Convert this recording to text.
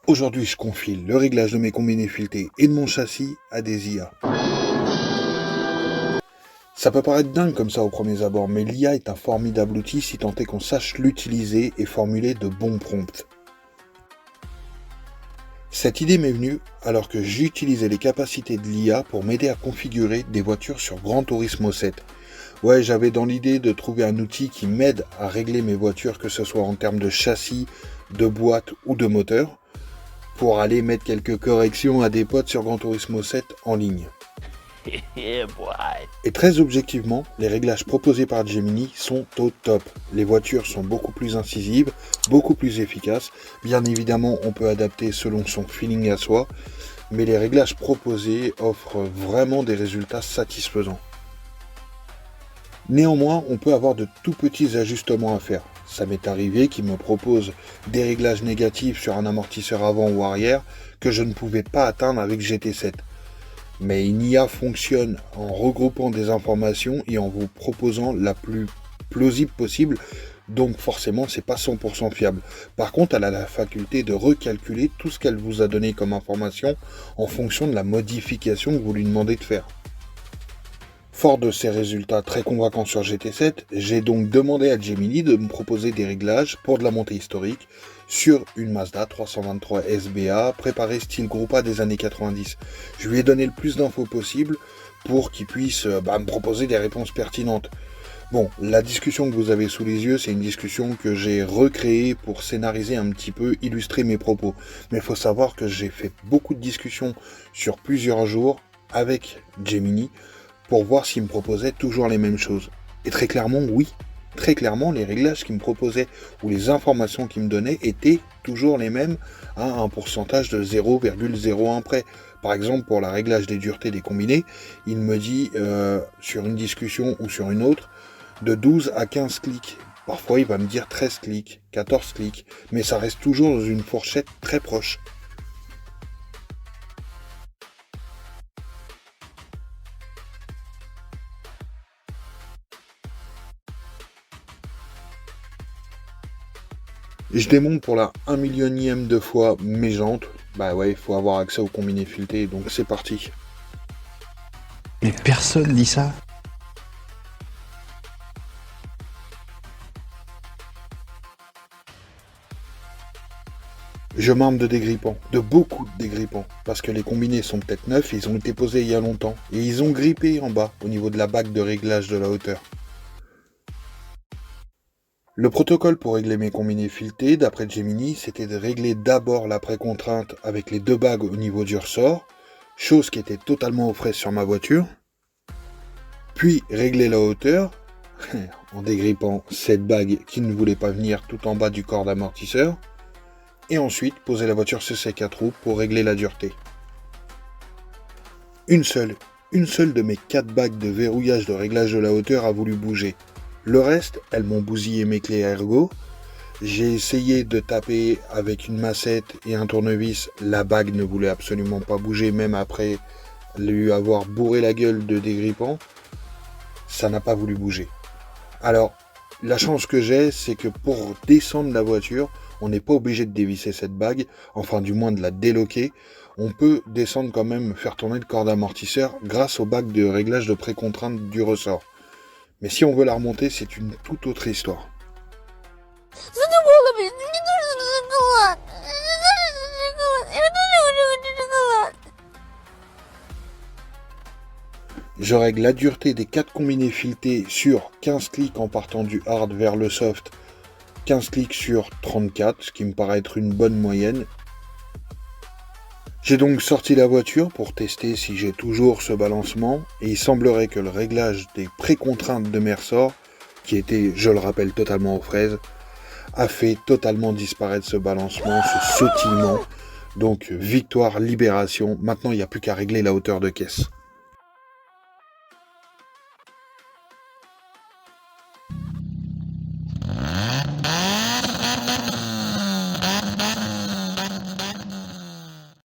Aujourd'hui, je confie le réglage de mes combinés filetés et de mon châssis à des IA. Ça peut paraître dingue comme ça au premier abord, mais l'IA est un formidable outil si tant est qu'on sache l'utiliser et formuler de bons prompts. Cette idée m'est venue alors que j'utilisais les capacités de l'IA pour m'aider à configurer des voitures sur Gran Turismo 7. Ouais, j'avais dans l'idée de trouver un outil qui m'aide à régler mes voitures, que ce soit en termes de châssis, de boîte ou de moteur, pour aller mettre quelques corrections à des potes sur Gran Turismo 7 en ligne. Yeah, boy. Et très objectivement, les réglages proposés par Gemini sont au top. Les voitures sont beaucoup plus incisives, beaucoup plus efficaces. Bien évidemment, on peut adapter selon son feeling à soi, mais les réglages proposés offrent vraiment des résultats satisfaisants. Néanmoins, on peut avoir de tout petits ajustements à faire. Ça m'est arrivé qu'il me propose des réglages négatifs sur un amortisseur avant ou arrière que je ne pouvais pas atteindre avec GT7. Mais une IA fonctionne en regroupant des informations et en vous proposant la plus plausible possible, donc forcément c'est pas 100% fiable. Par contre, elle a la faculté de recalculer tout ce qu'elle vous a donné comme information en fonction de la modification que vous lui demandez de faire. Fort de ces résultats très convaincants sur GT7, j'ai donc demandé à Gemini de me proposer des réglages pour de la montée historique sur une Mazda 323 SBA préparée style groupe A des années 90. Je lui ai donné le plus d'infos possible pour qu'il puisse me proposer des réponses pertinentes. Bon, la discussion que vous avez sous les yeux, c'est une discussion que j'ai recréée pour scénariser un petit peu, illustrer mes propos. Mais il faut savoir que j'ai fait beaucoup de discussions sur plusieurs jours avec Gemini pour voir s'il me proposait toujours les mêmes choses. Et très clairement, oui. Très clairement, les réglages qu'il me proposait ou les informations qu'il me donnait étaient toujours les mêmes à un pourcentage de 0,01 près. Par exemple, pour le réglage des duretés des combinés, il me dit sur une discussion ou sur une autre de 12 à 15 clics. Parfois, il va me dire 13 clics, 14 clics, mais ça reste toujours dans une fourchette très proche. Je démonte pour la 1 millionième de fois mes jantes. Bah ouais, il faut avoir accès au combiné fileté, donc c'est parti. Mais personne dit ça. Je m'arme de dégrippants, de beaucoup de dégrippants, parce que les combinés sont peut-être neufs, ils ont été posés il y a longtemps, et ils ont grippé en bas, au niveau de la bague de réglage de la hauteur. Le protocole pour régler mes combinés filetés, d'après Gemini, c'était de régler d'abord la précontrainte avec les deux bagues au niveau du ressort, chose qui était totalement aux fraises sur ma voiture, puis régler la hauteur, en dégrippant cette bague qui ne voulait pas venir tout en bas du corps d'amortisseur, et ensuite poser la voiture sur ses 4 roues pour régler la dureté. Une seule de mes 4 bagues de verrouillage de réglage de la hauteur a voulu bouger. Le reste, elles m'ont bousillé mes clés ergo. J'ai essayé de taper avec une massette et un tournevis, la bague ne voulait absolument pas bouger, même après lui avoir bourré la gueule de dégrippant, ça n'a pas voulu bouger. Alors, la chance que j'ai, c'est que pour descendre la voiture, on n'est pas obligé de dévisser cette bague, enfin du moins de la déloquer. On peut descendre quand même, faire tourner le corps d'amortisseur grâce aux bagues de réglage de précontrainte du ressort. Mais si on veut la remonter, c'est une toute autre histoire. Je règle la dureté des 4 combinés filetés sur 15 clics en partant du hard vers le soft, 15 clics sur 34, ce qui me paraît être une bonne moyenne. J'ai donc sorti la voiture pour tester si j'ai toujours ce balancement, et il semblerait que le réglage des précontraintes de mes ressorts, qui était, je le rappelle, totalement aux fraises, a fait totalement disparaître ce balancement, ce sautillement. Donc victoire, libération, maintenant il n'y a plus qu'à régler la hauteur de caisse.